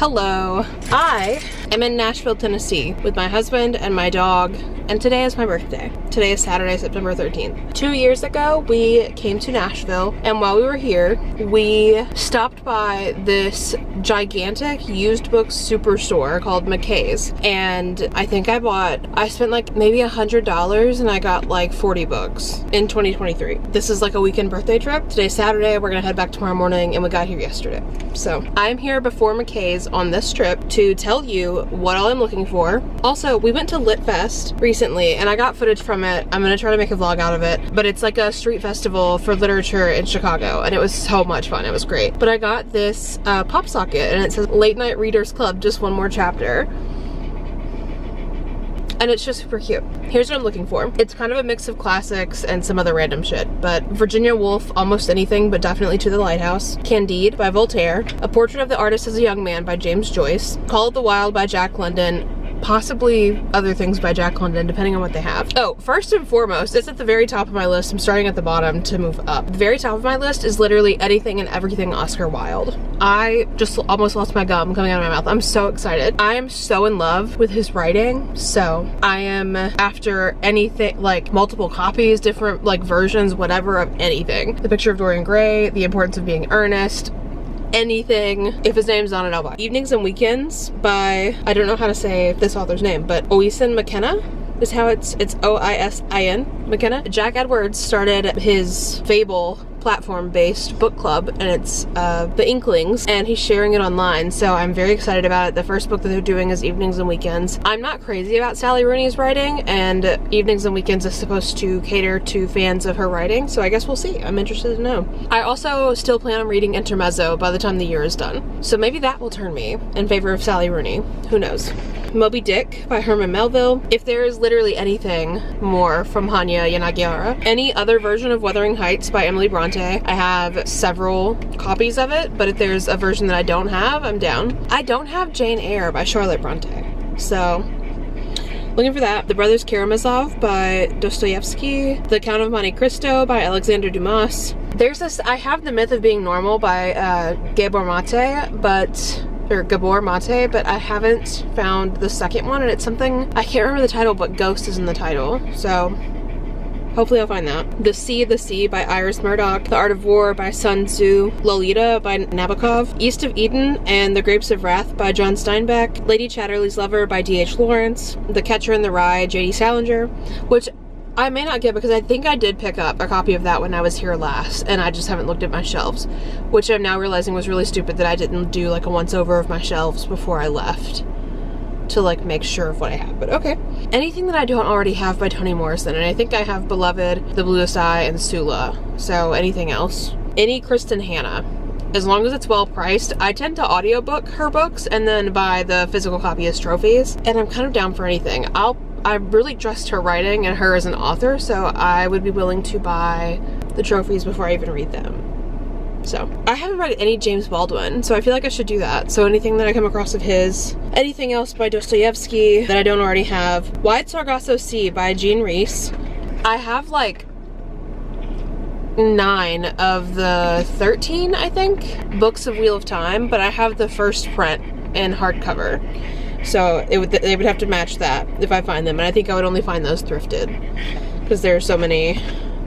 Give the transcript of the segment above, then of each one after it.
Hello. I am in Nashville, Tennessee with my husband and my dog, and today is my birthday. Today is Saturday, September 13th. 2 years ago, we came to Nashville, and while we were here, we stopped by this gigantic used book superstore called McKay's, and I think I spent like maybe $100 and I got like 40 books in 2023. This is like a weekend birthday trip. Today's Saturday, we're gonna head back tomorrow morning, and we got here yesterday. So I'm here before McKay's on this trip to tell you what all I'm looking for. Also, we went to Lit Fest recently and I got footage from it. I'm gonna try to make a vlog out of it, but it's like a street festival for literature in Chicago, and it was so much fun. It was great. But I got this pop socket, and it says Late Night Readers Club, just one more chapter. And it's just super cute. Here's what I'm looking for. It's kind of a mix of classics and some other random shit, but Virginia Woolf, Almost Anything, but Definitely to the Lighthouse. Candide by Voltaire. A Portrait of the Artist as a Young Man by James Joyce. Call of the Wild by Jack London. Possibly other things by Jack London, depending on what they have. Oh, first and foremost, it's at the very top of my list. I'm starting at the bottom to move up. The very top of my list is literally Anything and Everything Oscar Wilde. I just almost lost my gum coming out of my mouth. I'm so excited. I am so in love with his writing. So I am after anything, like multiple copies, different like versions, whatever, of anything. The Picture of Dorian Gray, The Importance of Being Earnest, anything. If his name's on it, I'll buy. Evenings and Weekends by, I don't know how to say this author's name, but Oisin McKenna is how it's O-I-S-I-N, McKenna. Jack Edwards started his Fable platform-based book club, and it's The Inklings, and he's sharing it online, so I'm very excited about it. The first book that they're doing is Evenings and Weekends. I'm not crazy about Sally Rooney's writing, and Evenings and Weekends is supposed to cater to fans of her writing, so I guess we'll see. I'm interested to know. I also still plan on reading Intermezzo by the time the year is done, so maybe that will turn me in favor of Sally Rooney. Who knows? Moby Dick by Herman Melville. If there is literally anything more from Hanya Yanagiara. Any other version of Wuthering Heights by Emily Bronte. I have several copies of it, but if there's a version that I don't have, I'm down. I don't have Jane Eyre by Charlotte Bronte, so looking for that. The Brothers Karamazov by Dostoevsky. The Count of Monte Cristo by Alexander Dumas. There's this, I have The Myth of Being Normal by Gabor Mate, but I haven't found the second one, and it's something, I can't remember the title, but Ghost is in the title, so hopefully I'll find that. The Sea by Iris Murdoch. The Art of War by Sun Tzu. Lolita by Nabokov. East of Eden and The Grapes of Wrath by John Steinbeck. Lady Chatterley's Lover by D.H. Lawrence. The Catcher in the Rye, J.D. Salinger, which I may not get because I think I did pick up a copy of that when I was here last, and I just haven't looked at my shelves, which I'm now realizing was really stupid that I didn't do like a once over of my shelves before I left to like make sure of what I have, but okay. Anything that I don't already have by Toni Morrison, and I think I have Beloved, The Bluest Eye, and Sula, so anything else. Any Kristen Hanna, as long as it's well priced. I tend to audiobook her books and then buy the physical copy as trophies, and I'm kind of down for anything. I really trust her writing and her as an author, so I would be willing to buy the trophies before I even read them. So, I haven't read any James Baldwin, so I feel like I should do that. So anything that I come across of his. Anything else by Dostoevsky that I don't already have. Wide Sargasso Sea by Jean Rhys. I have like 9 of the 13, I think, books of Wheel of Time, but I have the first print in hardcover. So they would have to match that if I find them, and I think I would only find those thrifted because there are so many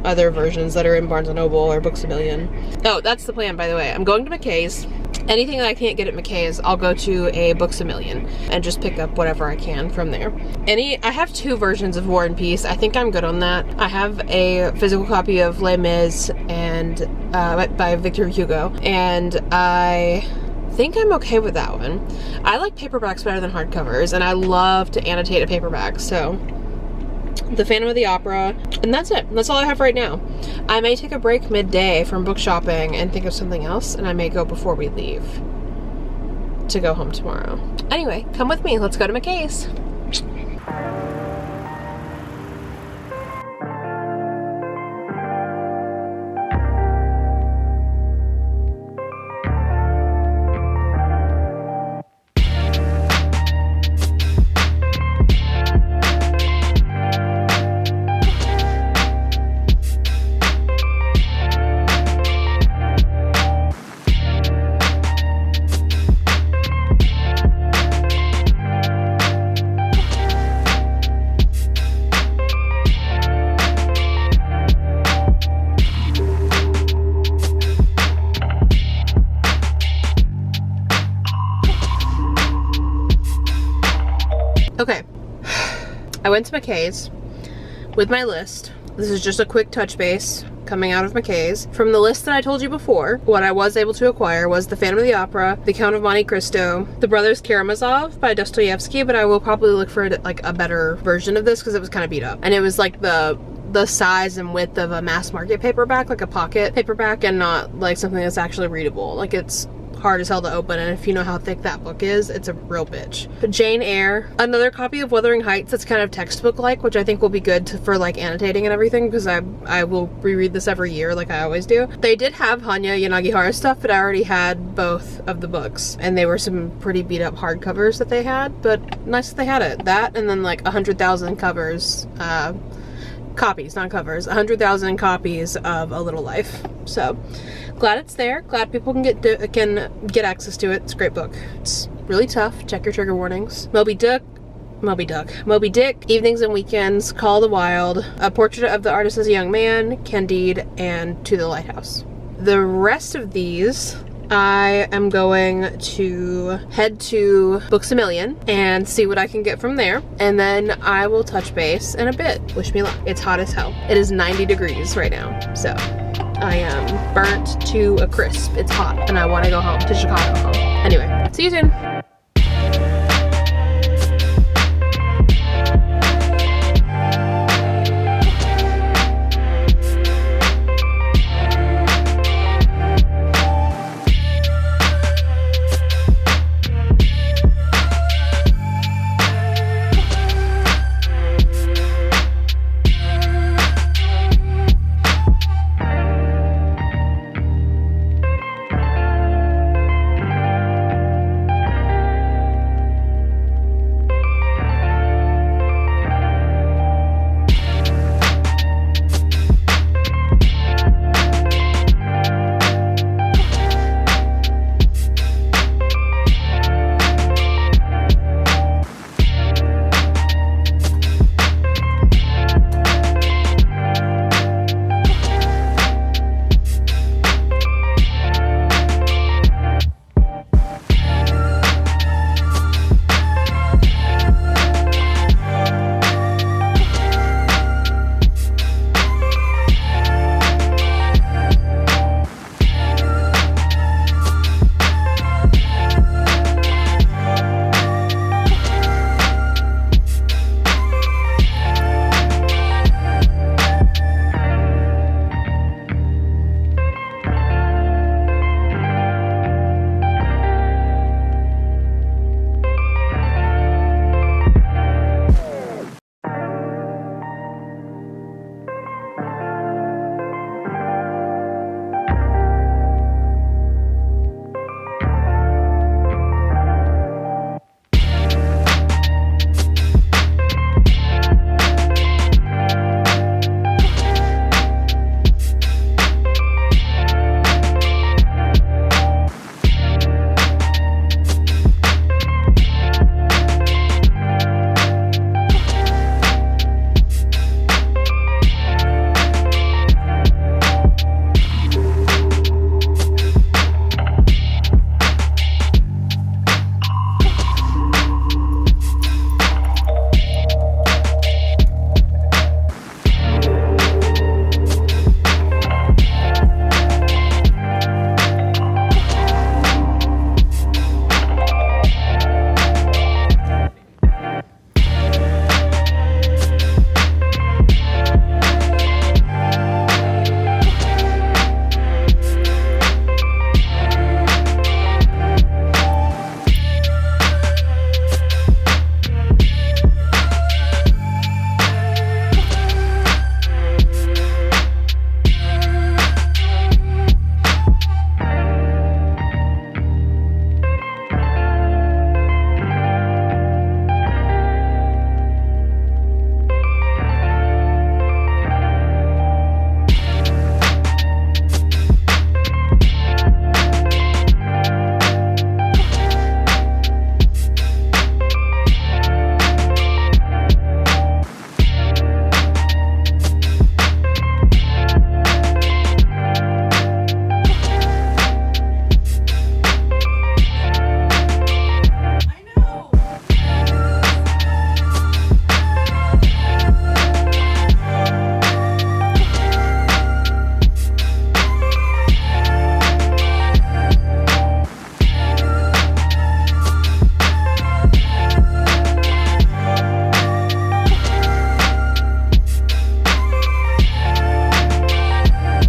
other versions that are in Barnes & Noble or Books A Million. Oh, that's the plan, by the way. I'm going to McKay's. Anything that I can't get at McKay's, I'll go to a Books A Million and just pick up whatever I can from there. I have 2 versions of War and Peace. I think I'm good on that. I have a physical copy of Les Mis and by Victor Hugo, and I think I'm okay with that one. I like paperbacks better than hardcovers, and I love to annotate a paperback, so The Phantom of the Opera, and that's it. That's all I have right now. I may take a break midday from book shopping and think of something else, and I may go before we leave to go home tomorrow. Anyway, come with me. Let's go to McKay's. I went to McKay's with my list. This is just a quick touch base coming out of McKay's. From the list that I told you before, what I was able to acquire was The Phantom of the Opera, The Count of Monte Cristo, The Brothers Karamazov by Dostoevsky, but I will probably look for like a better version of this because it was kind of beat up. And it was like the size and width of a mass market paperback, like a pocket paperback, and not like something that's actually readable. Like, it's hard as hell to open, and if you know how thick that book is, it's a real bitch. But Jane Eyre, another copy of Wuthering Heights that's kind of textbook-like, which I think will be good for like annotating and everything, because I will reread this every year like I always do. They did have Hanya Yanagihara stuff, but I already had both of the books, and they were some pretty beat up hardcovers that they had, but nice that they had it. That, and then like 100,000 covers, copies, not covers, 100,000 copies of A Little Life. So glad it's there. Glad people can get access to it. It's a great book. It's really tough. Check your trigger warnings. Moby Dick, Evenings and Weekends, Call of the Wild, A Portrait of the Artist as a Young Man, Candide, and To the Lighthouse. The rest of these, I am going to head to Books A Million and see what I can get from there, and then I will touch base in a bit. Wish me luck. It's hot as hell. It is 90 degrees right now, so I am burnt to a crisp. It's hot, and I want to go home to Chicago. Anyway, see you soon.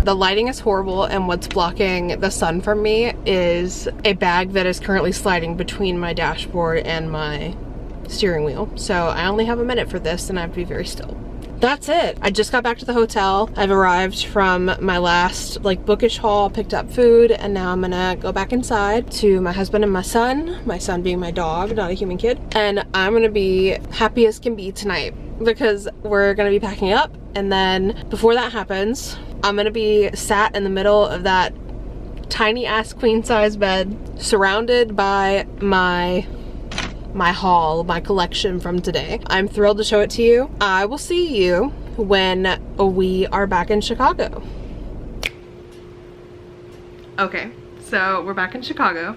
The lighting is horrible, and what's blocking the sun from me is a bag that is currently sliding between my dashboard and my steering wheel. So I only have a minute for this, and I have to be very still. That's it. I just got back to the hotel. I've arrived from my last Bookish haul, picked up food, and now I'm gonna go back inside to my husband and my son being my dog, not a human kid. And I'm gonna be happy as can be tonight because we're gonna be packing up, and then before that happens, I'm gonna be sat in the middle of that tiny ass queen size bed, surrounded by my haul, my collection from today. I'm thrilled to show it to you. I will see you when we are back in Chicago. Okay, so we're back in Chicago,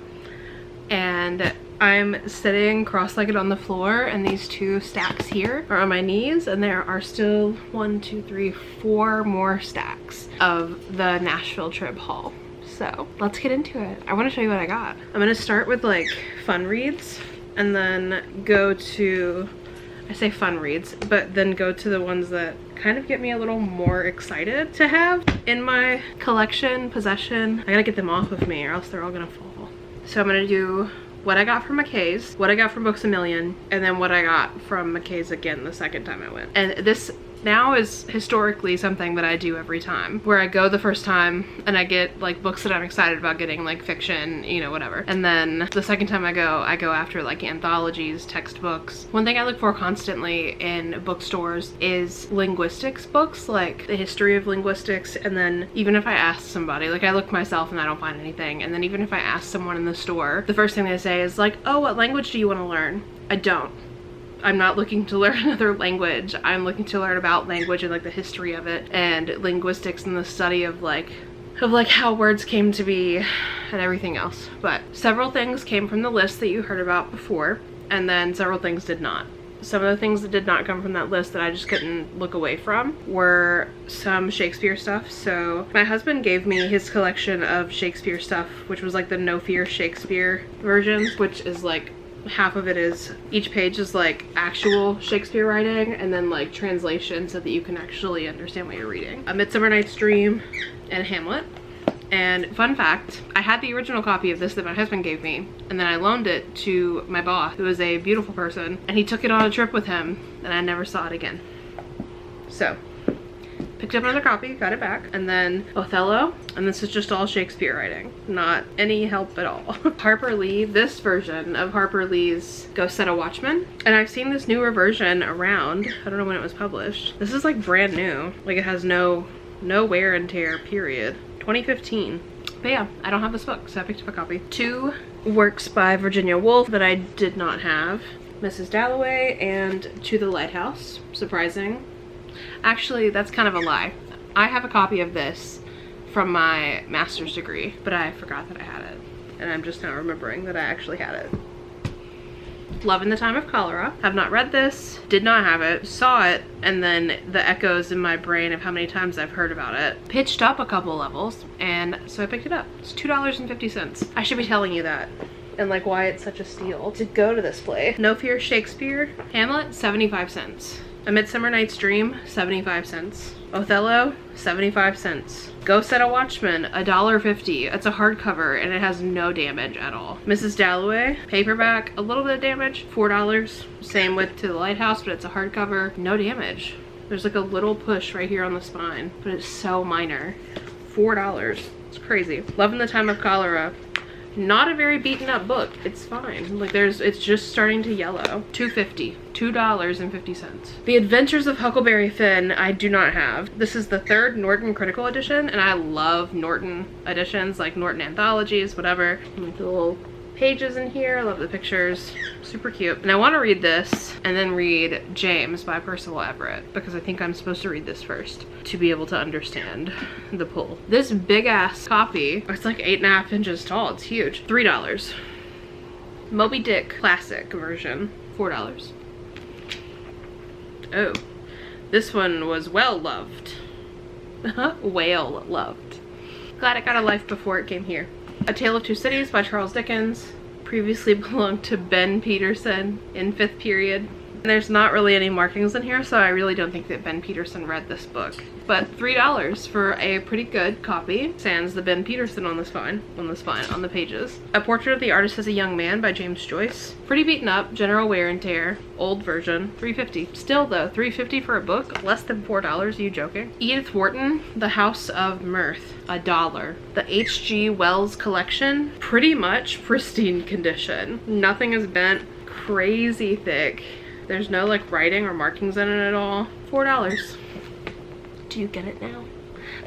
and I'm sitting cross-legged on the floor, and these two stacks here are on my knees, and there are still 4 more stacks of the Nashville trip haul. So let's get into it. I want to show you what I got. I'm gonna start with fun reads, and then go to, I say fun reads, but then go to the ones that kind of get me a little more excited to have in my possession. I gotta get them off of me or else they're all gonna fall. So I'm gonna do what I got from McKay's, what I got from Books A Million, and then what I got from McKay's again the second time I went. And this now is historically something that I do every time, where I go the first time and I get books that I'm excited about getting, fiction, you know, whatever. And then the second time I go after anthologies, textbooks. One thing I look for constantly in bookstores is linguistics books, like the history of linguistics. And then even if I ask somebody, I look myself and I don't find anything, and then even if I ask someone in the store, the first thing they say is oh, what language do you want to learn? I don't. I'm not looking to learn another language. I'm looking to learn about language and the history of it, and linguistics and the study of how words came to be and everything else. But several things came from the list that you heard about before, and then several things did not. Some of the things that did not come from that list that I just couldn't look away from were some Shakespeare stuff. So my husband gave me his collection of Shakespeare stuff, which was the No Fear Shakespeare versions, which is half of it is, each page is actual Shakespeare writing, and then translation so that you can actually understand what you're reading. A Midsummer Night's Dream and Hamlet. And fun fact, I had the original copy of this that my husband gave me, and then I loaned it to my boss, who is a beautiful person, and he took it on a trip with him, and I never saw it again. So picked up another copy, got it back, and then Othello, and this is just all Shakespeare writing, not any help at all. Harper Lee, this version of Harper Lee's Go Set a Watchman, and I've seen this newer version around. I don't know when it was published. This is brand new, it has no wear and tear, period. 2015. But yeah, I don't have this book, so I picked up a copy. 2 works by Virginia Woolf that I did not have. Mrs. Dalloway and To the Lighthouse. Surprising. Actually, that's kind of a lie. I have a copy of this from my master's degree, but I forgot that I had it. And I'm just now remembering that I actually had it. Love in the Time of Cholera. Have not read this, did not have it, saw it, and then the echoes in my brain of how many times I've heard about it pitched up a couple levels, and so I picked it up. It's $2.50. I should be telling you that, and why it's such a steal to go to this place. No Fear Shakespeare. Hamlet, 75 cents. A Midsummer Night's Dream, 75 cents. Othello, 75 cents. Go Set a Watchman, $1.50. It's a hardcover and it has no damage at all. Mrs. Dalloway, paperback, a little bit of damage, $4. Same with To the Lighthouse, but it's a hardcover, no damage. There's a little push right here on the spine, but it's so minor. $4. It's crazy. Love in the Time of Cholera. Not a very beaten up book. It's fine. It's just starting to yellow. $2.50. $2.50. The Adventures of Huckleberry Finn, I do not have. This is the 3rd Norton Critical Edition, and I love Norton editions, Norton anthologies, whatever. The little pages in here. I love the pictures. Super cute. And I want to read this and then read James by Percival Everett, because I think I'm supposed to read this first to be able to understand the pull. This big ass copy, it's 8.5 inches tall. It's huge. $3. Moby Dick classic version, $4. Oh, this one was well loved. Whale loved. Glad it got a life before it came here. A Tale of Two Cities by Charles Dickens. Previously belonged to Ben Peterson in 5th period. There's not really any markings in here, so I really don't think that Ben Peterson read this book. But $3 for a pretty good copy. Sans the Ben Peterson on the spine, on the pages. A Portrait of the Artist as a Young Man by James Joyce. Pretty beaten up, general wear and tear, old version, $3.50. Still though, $3.50 for a book, less than $4, are you joking? Edith Wharton, The House of Mirth, $1. The H.G. Wells collection, pretty much pristine condition. Nothing is bent, crazy thick. There's no like writing or markings in it at all. $4. Do you get it now?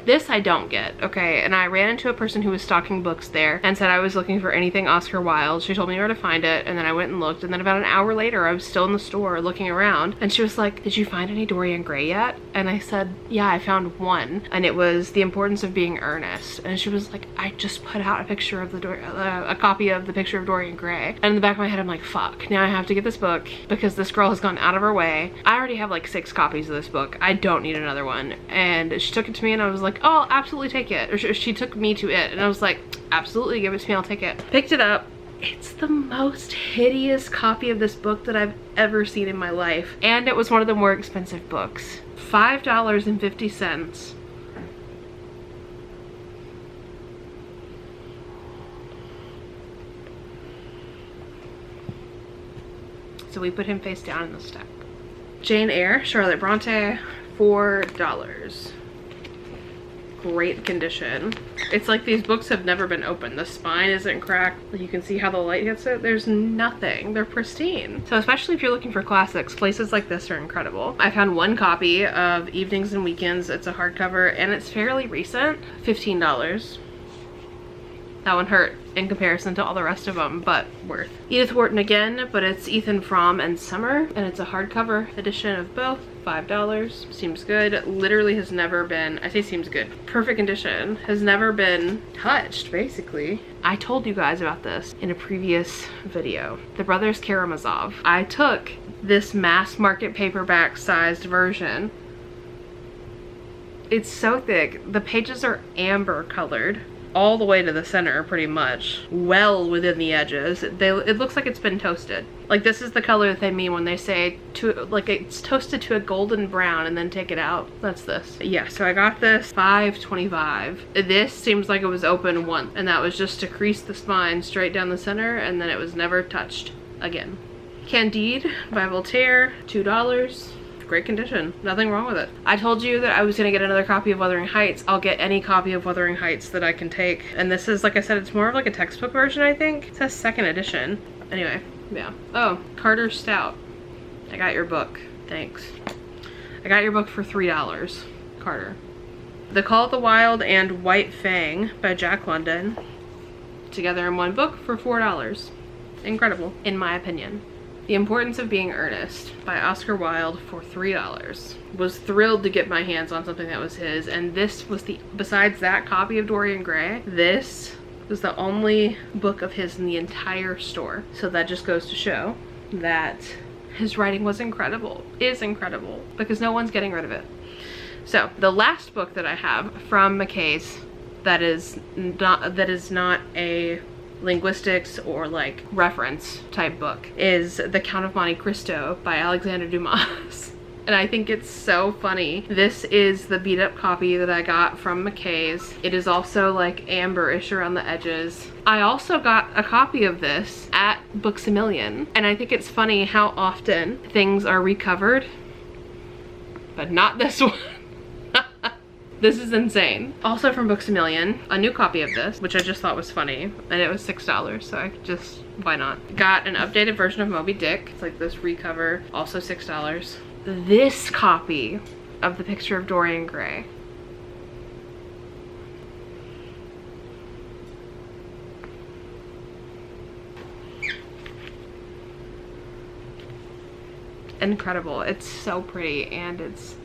This I don't get, okay? And I ran into a person who was stocking books there and said I was looking for anything Oscar Wilde. She told me where to find it, and then I went and looked, and then about an hour later I was still in the store looking around, and she was like, did you find any Dorian Gray yet? And I said, yeah, I found one, and it was The Importance of Being Earnest. And she was like, I just put out a picture of a copy of The Picture of Dorian Gray. And in the back of my head I'm like, fuck, now I have to get this book because this girl has gone out of her way. I already have like 6 copies of this book. I don't need another one. And she took it to me and I was like, oh, I'll absolutely take it. Or she took me to it and I was like, absolutely, give it to me, I'll take it. Picked it up. It's the most hideous copy of this book that I've ever seen in my life. And it was one of the more expensive books. $5.50. So we put him face down in the stack. Jane Eyre, Charlotte Bronte, $4. Great condition. It's like these books have never been opened. The spine isn't cracked. You can see how the light hits it. There's nothing. They're pristine. So especially if you're looking for classics, places like this are incredible. I found one copy of Evenings and Weekends. It's a hardcover and it's fairly recent. $15. That one hurt in comparison to all the rest of them, but worth. Edith Wharton again, but it's Ethan Frome and Summer, and it's a hardcover edition of both. $5. Seems good. Literally has never been, I say seems good, perfect condition. Has never been touched, basically. I told you guys about this in a previous video. The Brothers Karamazov. I took this mass market paperback sized version. It's so thick. The pages are amber colored all the way to the center, pretty much, well within the edges. It looks like it's been toasted. Like, this is the color that they mean when they say like it's toasted to a golden brown and then take it out. That's this. Yeah, so I got this $5.25. This seems like it was open once, and that was just to crease the spine straight down the center, and then it was never touched again. Candide by Voltaire, $2. Great condition, nothing wrong with it. I told you that I was gonna get another copy of Wuthering Heights. I'll get any copy of Wuthering Heights that I can take. And this is, like I said, it's more of like a textbook version, I think. It says 2nd edition. Anyway, yeah. Oh, Carter Stout. I got your book, thanks. I got your book for $3, Carter. The Call of the Wild and White Fang by Jack London, together in one book for $4. Incredible, in my opinion. The Importance of Being Earnest by Oscar Wilde for $3. Was thrilled to get my hands on something that was his, and this was besides that copy of Dorian Gray, this was the only book of his in the entire store. So that just goes to show that his writing was incredible, is incredible, because no one's getting rid of it. So the last book that I have from McKay's that is not a linguistics or like reference type book is The Count of Monte Cristo by Alexander Dumas. And I think it's so funny. This is the beat up copy that I got from McKay's. It is also like amber-ish around the edges. I also got a copy of this at Books A Million, and I think it's funny how often things are recovered, but not this one. This is insane. Also from Books A Million, a new copy of this, which I just thought was funny, and it was $6, so I just, why not? Got an updated version of Moby Dick. It's like this recover, also $6. This copy of The Picture of Dorian Gray. Incredible. It's so pretty, and it's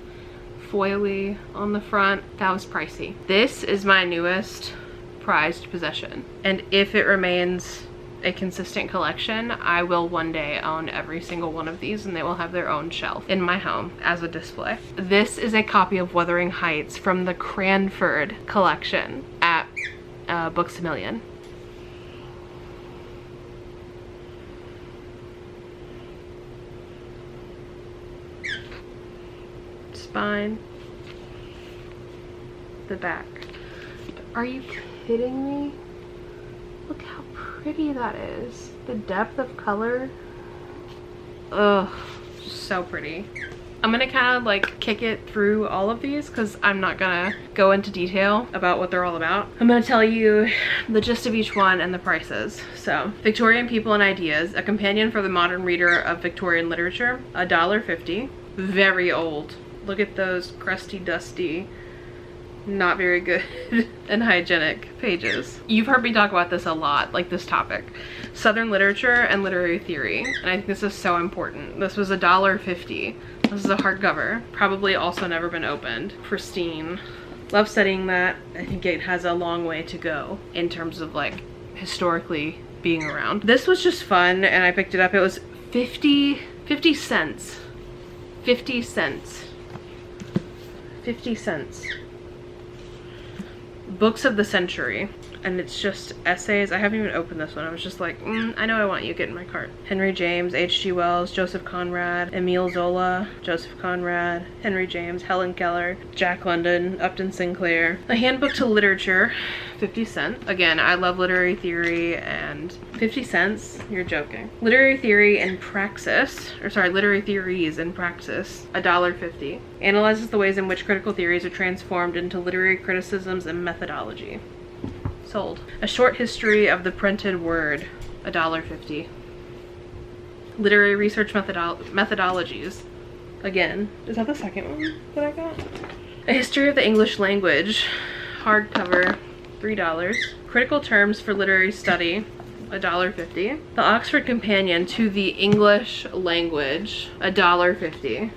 foily on the front. That was pricey. This is my newest prized possession, and if it remains a consistent collection, I will one day own every single one of these, and they will have their own shelf in my home as a display. This is a copy of Wuthering Heights from the Cranford collection at Books A Million. spine, the back. Are you kidding me? Look how pretty that is. The depth of color. Ugh, so pretty. I'm gonna kind of like kick it through all of these because I'm not gonna go into detail about what they're all about. I'm gonna tell you the gist of each one and the prices. So, Victorian People and Ideas, a companion for the modern reader of Victorian literature, $1.50. Very old. Look at those crusty, dusty, not very good and hygienic pages. You've heard me talk about this a lot, like this topic. Southern literature and literary theory. And I think this is so important. This was $1.50. This is a hardcover. Probably also never been opened. Pristine. Love studying that. I think it has a long way to go in terms of like historically being around. This was just fun and I picked it up. It was 50 cents. 50 cents. 50 cents. Books of the Century, and it's just essays. I haven't even opened this one. I was just like, I know I want you, get in my cart. Henry James, H.G. Wells, Joseph Conrad, Emile Zola, Joseph Conrad, Henry James, Helen Keller, Jack London, Upton Sinclair. A Handbook to Literature, 50 cents. Again, I love literary theory, and 50 cents? You're joking. Literary Theory and Praxis, or sorry, Literary Theories and Praxis, $1.50. Analyzes the ways in which critical theories are transformed into literary criticisms and methodology. Sold. A Short History of the Printed Word, $1.50. Literary Research Methodologies. Again, is that the second one that I got? A History of the English Language, hardcover, $3. Critical Terms for Literary Study, $1.50. The Oxford Companion to the English Language, $1.50.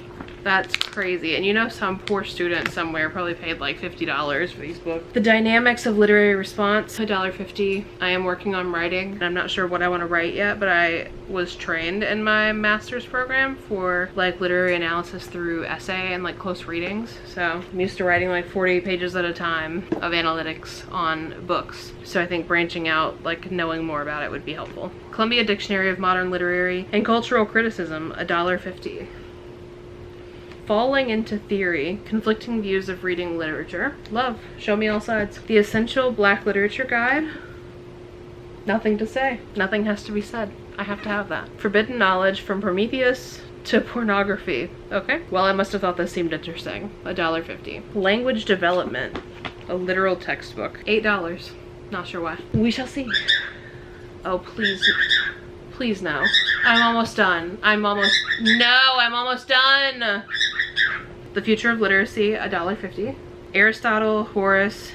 That's crazy. And you know, some poor student somewhere probably paid like $50 for these books. The Dynamics of Literary Response, $1.50. I am working on writing and I'm not sure what I want to write yet, but I was trained in my master's program for like literary analysis through essay and like close readings. So I'm used to writing like 40 pages at a time of analytics on books. So I think branching out, like knowing more about it would be helpful. Columbia Dictionary of Modern Literary and Cultural Criticism, $1.50. Falling into Theory, Conflicting Views of Reading Literature. Love, show me all sides. The Essential Black Literature Guide. Nothing to say. Nothing has to be said. I have to have that. Forbidden Knowledge, From Prometheus to Pornography. Okay, well I must have thought this seemed interesting. $1.50. Language Development, a literal textbook. $8. Not sure why. We shall see. Oh, please. Please no. I'm almost done. I'm almost done. The Future of Literacy, $1.50. Aristotle, Horace,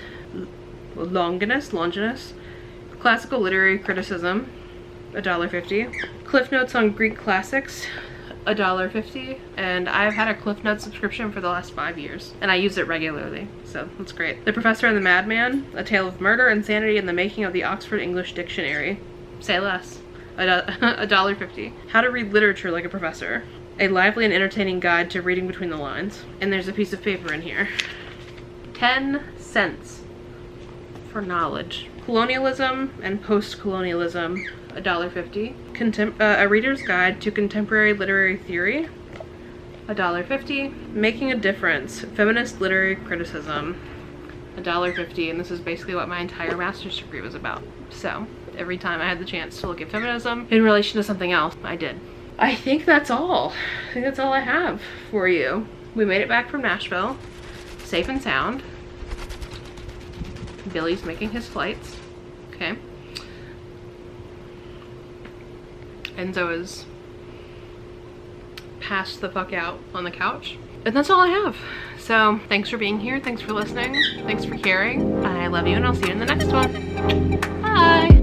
Longinus. Classical Literary Criticism, $1.50. Cliff Notes on Greek Classics, $1.50. And I've had a Cliff Notes subscription for the last 5 years, and I use it regularly, so that's great. The Professor and the Madman, A Tale of Murder, Insanity, and the Making of the Oxford English Dictionary. Say less. $1.50. How to Read Literature Like a Professor. A lively and entertaining guide to reading between the lines. And there's a piece of paper in here. 10 cents for knowledge. Colonialism and Post-Colonialism, $1.50. A Reader's Guide to Contemporary Literary Theory, $1.50. Making a Difference, Feminist Literary Criticism, $1.50. And this is basically what my entire master's degree was about. So every time I had the chance to look at feminism in relation to something else, I did. I think that's all. I think that's all I have for you. We made it back from Nashville, safe and sound. Billy's making his flights. Okay. Enzo is passed the fuck out on the couch. And that's all I have. So thanks for being here. Thanks for listening. Thanks for caring. I love you and I'll see you in the next one. Bye.